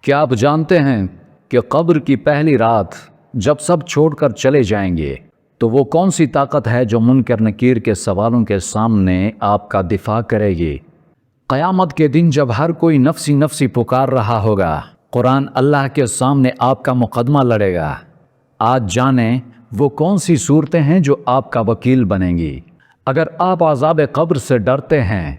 کیا آپ جانتے ہیں کہ قبر کی پہلی رات جب سب چھوڑ کر چلے جائیں گے تو وہ کون سی طاقت ہے جو منکر نکیر کے سوالوں کے سامنے آپ کا دفاع کرے گی؟ قیامت کے دن جب ہر کوئی نفسی نفسی پکار رہا ہوگا، قرآن اللہ کے سامنے آپ کا مقدمہ لڑے گا۔ آج جانیں وہ کون سی صورتیں ہیں جو آپ کا وکیل بنیں گی۔ اگر آپ عذاب قبر سے ڈرتے ہیں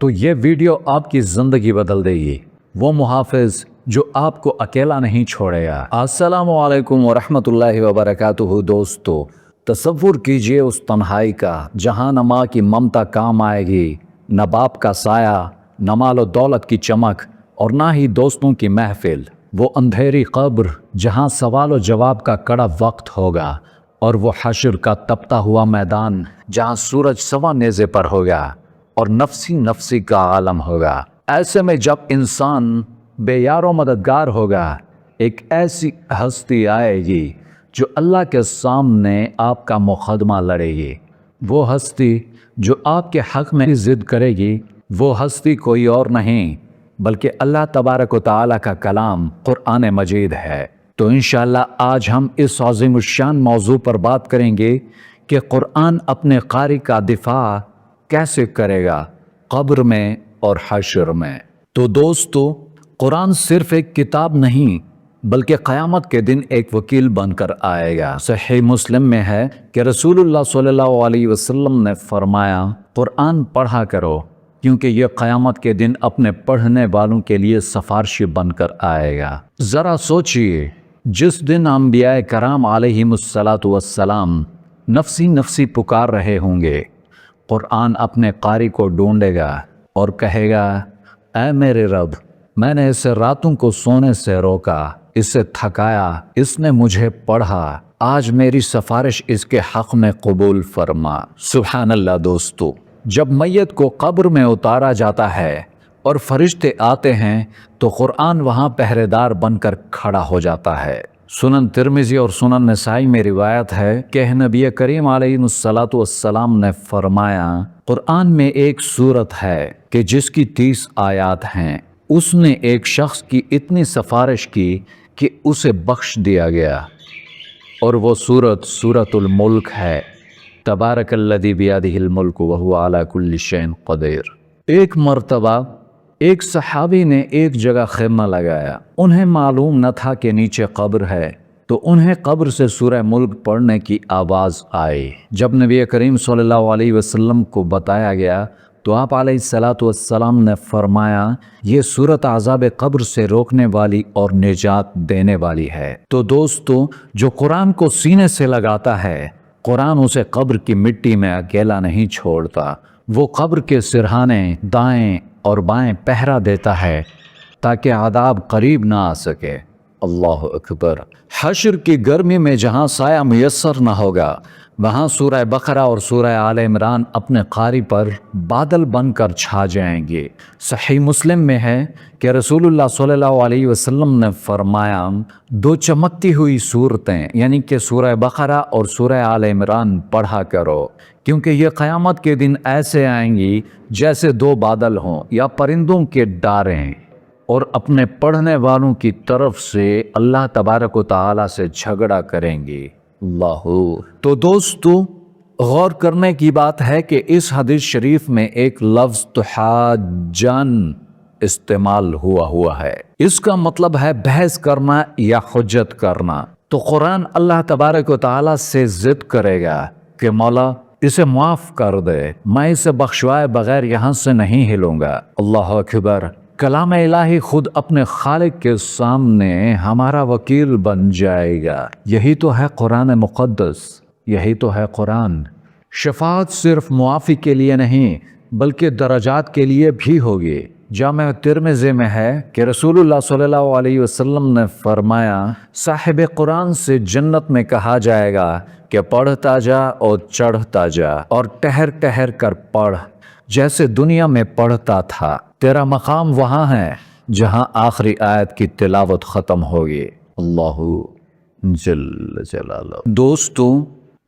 تو یہ ویڈیو آپ کی زندگی بدل دے گی۔ وہ محافظ جو آپ کو اکیلا نہیں چھوڑے گا۔ السلام علیکم ورحمۃ اللہ وبرکاتہ۔ دوستو، تصور کیجئے اس تنہائی کا جہاں نہ ماں کی ممتا کام آئے گی، نہ باپ کا سایہ، نہ مال و دولت کی چمک، اور نہ ہی دوستوں کی محفل۔ وہ اندھیری قبر جہاں سوال و جواب کا کڑا وقت ہوگا، اور وہ حشر کا تپتا ہوا میدان جہاں سورج سوا نیزے پر ہوگا اور نفسی نفسی کا عالم ہوگا۔ ایسے میں جب انسان بے یار و مددگار ہوگا، ایک ایسی ہستی آئے گی جو اللہ کے سامنے آپ کا مقدمہ لڑے گی۔ وہ ہستی جو آپ کے حق میں ضد کرے گی، وہ ہستی کوئی اور نہیں بلکہ اللہ تبارک و تعالیٰ کا کلام قرآن مجید ہے۔ تو انشاءاللہ آج ہم اس عظیم الشان موضوع پر بات کریں گے کہ قرآن اپنے قاری کا دفاع کیسے کرے گا قبر میں اور حشر میں۔ تو دوستو، قرآن صرف ایک کتاب نہیں بلکہ قیامت کے دن ایک وکیل بن کر آئے گا۔ صحیح مسلم میں ہے کہ رسول اللہ صلی اللہ علیہ وسلم نے فرمایا، قرآن پڑھا کرو کیونکہ یہ قیامت کے دن اپنے پڑھنے والوں کے لیے سفارشی بن کر آئے گا۔ ذرا سوچئے، جس دن انبیاء کرام علیہم السلام نفسی نفسی پکار رہے ہوں گے، قرآن اپنے قاری کو ڈھونڈے گا اور کہے گا، اے میرے رب، میں نے اسے راتوں کو سونے سے روکا، اسے تھکایا، اس نے مجھے پڑھا، آج میری سفارش اس کے حق میں قبول فرما۔ سبحان اللہ۔ دوستو، جب میت کو قبر میں اتارا جاتا ہے اور فرشتے آتے ہیں تو قرآن وہاں پہرے دار بن کر کھڑا ہو جاتا ہے۔ سنن ترمذی اور سنن نسائی میں روایت ہے کہ نبی کریم علیہ السلام نے فرمایا، قرآن میں ایک سورت ہے کہ جس کی 30 آیات ہیں، اس نے ایک شخص کی اتنی سفارش کی کہ اسے بخش دیا گیا، اور وہ سورت الملک ہے۔ تبارک الذی بیدہ الملک وہو علی کل شیء قدیر۔ ایک مرتبہ ایک صحابی نے ایک جگہ خیمہ لگایا۔ انہیں معلوم نہ تھا کہ نیچے قبر ہے، تو انہیں قبر سے سورہ ملک پڑھنے کی آواز آئی۔ جب نبی کریم صلی اللہ علیہ وسلم کو بتایا گیا تو آپ علیہ السلام نے فرمایا، یہ سورت عذاب قبر سے روکنے والی اور نجات دینے والی ہے۔ تو دوستو، جو قرآن کو سینے سے لگاتا ہے، قرآن اسے قبر کی مٹی میں اکیلا نہیں چھوڑتا۔ وہ قبر کے سرہانے دائیں اور بائیں پہرا دیتا ہے تاکہ عذاب قریب نہ آ سکے۔ اللہ اکبر۔ حشر کی گرمی میں جہاں سایہ میسر نہ ہوگا، وہاں سورہ بقرہ اور سورہ آل عمران اپنے قاری پر بادل بن کر چھا جائیں گے۔ صحیح مسلم میں ہے کہ رسول اللہ صلی اللہ علیہ وسلم نے فرمایا، 2 چمکتی ہوئی صورتیں یعنی کہ سورہ بقرہ اور سورہ آل عمران پڑھا کرو، کیونکہ یہ قیامت کے دن ایسے آئیں گی جیسے 2 بادل ہوں یا پرندوں کے ڈاریں، اور اپنے پڑھنے والوں کی طرف سے اللہ تبارک و تعالیٰ سے جھگڑا کریں گی۔ اللہ۔ تو دوستو، غور کرنے کی بات ہے کہ اس حدیث شریف میں ایک لفظ تحاجن استعمال ہوا ہے۔ اس کا مطلب ہے بحث کرنا یا حجت کرنا۔ تو قرآن اللہ تبارک و تعالیٰ سے ضد کرے گا کہ مولا اسے معاف کر دے، میں اسے بخشوائے بغیر یہاں سے نہیں ہلوں گا۔ اللہ اکبر۔ کلام الہی خود اپنے خالق کے سامنے ہمارا وکیل بن جائے گا۔ یہی تو ہے قرآن مقدس، یہی تو ہے قرآن۔ شفاعت صرف معافی کے لیے نہیں بلکہ درجات کے لیے بھی ہوگی۔ جامع ترمذی میں ہے کہ رسول اللہ صلی اللہ علیہ وسلم نے فرمایا، صاحب قرآن سے جنت میں کہا جائے گا کہ پڑھتا جا اور چڑھتا جا اور ٹہر ٹہر کر پڑھ، جیسے دنیا میں پڑھتا تھا۔ تیرا مقام وہاں ہے جہاں آخری آیت کی تلاوت ختم ہوگی۔ اللہ جل جلالہ۔ دوستو،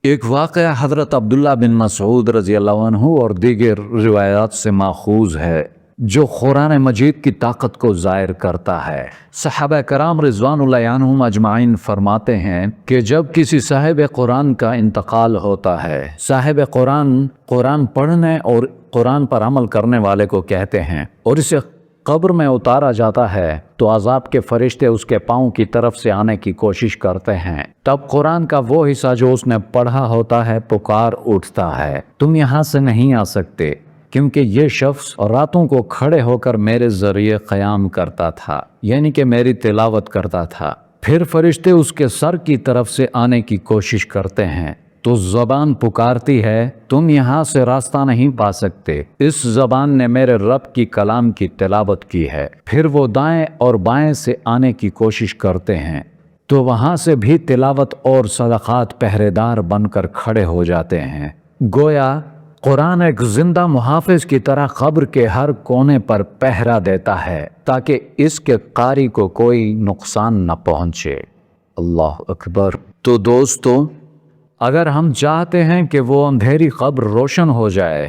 ایک واقعہ حضرت عبداللہ بن مسعود رضی اللہ عنہ اور دیگر روایات سے ماخوذ ہے جو قرآن مجید کی طاقت کو ظاہر کرتا ہے۔ صحابہ کرام رضوان اللہ عنہم اجمعین فرماتے ہیں کہ جب کسی صاحب قرآن کا انتقال ہوتا ہے، صاحب قرآن پڑھنے اور قرآن پر عمل کرنے والے کو کہتے ہیں، اور اسے قبر میں اتارا جاتا ہے تو عذاب کے فرشتے اس کے پاؤں کی طرف سے آنے کی کوشش کرتے ہیں۔ تب قرآن کا وہ حصہ جو اس نے پڑھا ہوتا ہے پکار اٹھتا ہے، تم یہاں سے نہیں آ سکتے، کیونکہ یہ شخص راتوں کو کھڑے ہو کر میرے ذریعے قیام کرتا تھا، یعنی کہ میری تلاوت کرتا تھا۔ پھر فرشتے اس کے سر کی طرف سے آنے کی کوشش کرتے ہیں تو زبان پکارتی ہے، تم یہاں سے راستہ نہیں پا سکتے، اس زبان نے میرے رب کی کلام کی تلاوت کی ہے۔ پھر وہ دائیں اور بائیں سے آنے کی کوشش کرتے ہیں تو وہاں سے بھی تلاوت اور صدقات پہرے دار بن کر کھڑے ہو جاتے ہیں۔ گویا قرآن ایک زندہ محافظ کی طرح قبر کے ہر کونے پر پہرا دیتا ہے تاکہ اس کے قاری کو کوئی نقصان نہ پہنچے۔ اللہ اکبر۔ تو دوستو، اگر ہم چاہتے ہیں کہ وہ اندھیری قبر روشن ہو جائے،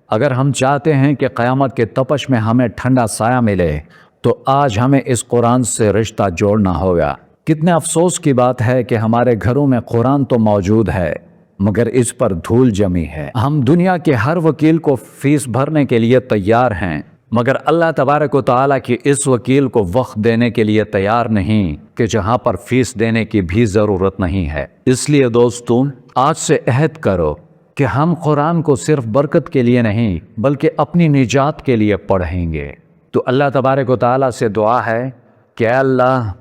اگر ہم چاہتے ہیں کہ قیامت کے تپش میں ہمیں ٹھنڈا سایہ ملے، تو آج ہمیں اس قرآن سے رشتہ جوڑنا ہوگا۔ کتنے افسوس کی بات ہے کہ ہمارے گھروں میں قرآن تو موجود ہے مگر اس پر دھول جمی ہے۔ ہم دنیا کے ہر وکیل کو فیس بھرنے کے لیے تیار ہیں، مگر اللہ تبارک و تعالیٰ کی اس وکیل کو وقت دینے کے لیے تیار نہیں کہ جہاں پر فیس دینے کی بھی ضرورت نہیں ہے۔ اس لیے دوستوں، آج سے عہد کرو کہ ہم قرآن کو صرف برکت کے لیے نہیں بلکہ اپنی نجات کے لیے پڑھیں گے۔ تو اللہ تبارک و تعالیٰ سے دعا ہے کہ اے اللہ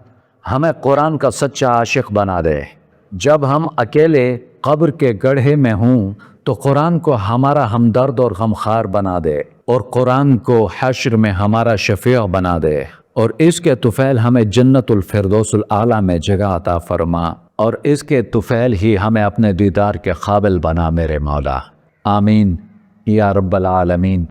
ہمیں قرآن کا سچا عاشق بنا دے۔ جب ہم اکیلے قبر کے گڑھے میں ہوں تو قرآن کو ہمارا ہمدرد اور غمخوار بنا دے، اور قرآن کو حشر میں ہمارا شفیع بنا دے، اور اس کے طفیل ہمیں جنت الفردوس الاعلیٰ میں جگہ عطا فرما، اور اس کے طفیل ہی ہمیں اپنے دیدار کے قابل بنا میرے مولا۔ آمین یا رب العالمین۔